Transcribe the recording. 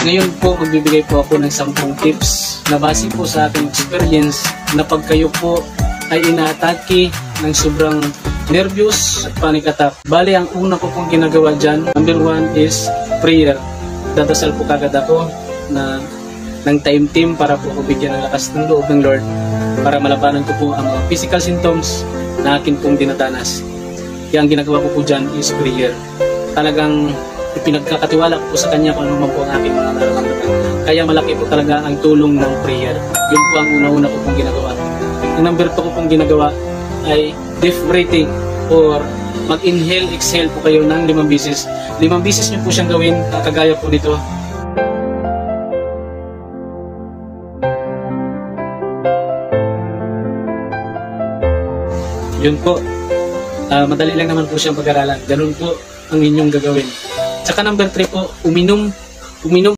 Ngayon po, magbibigay po ako ng 10 tips na base po sa aking experience na pag kayo po ay inaatake ng sobrang nervous at panic attack. Bali, ang una ko pong ginagawa dyan, number 1 is prayer. Dadasal po kagad ako na ng time team para po ako bigyan ng lakas ng loob ng Lord para malabanan ko po ang mga physical symptoms na akin pong dinadanas. Kaya ang ginagawa ko po dyan is prayer. Talagang ipinagkakatiwala ko po sa Kanya kung ano man po ang aking mga nararamdaman. Kaya malaki po talaga ang tulong ng prayer. Yun po ang una-una ko pong ginagawa. Ang number 2 ko pong ginagawa ay deep breathing or mag-inhale, exhale po kayo ng 5 beses. 5 beses nyo po siyang gawin, kagaya po dito. Yun po, madali lang naman po siyang pag-aralan. Ganun po ang inyong gagawin. Tsaka number 3 po, uminom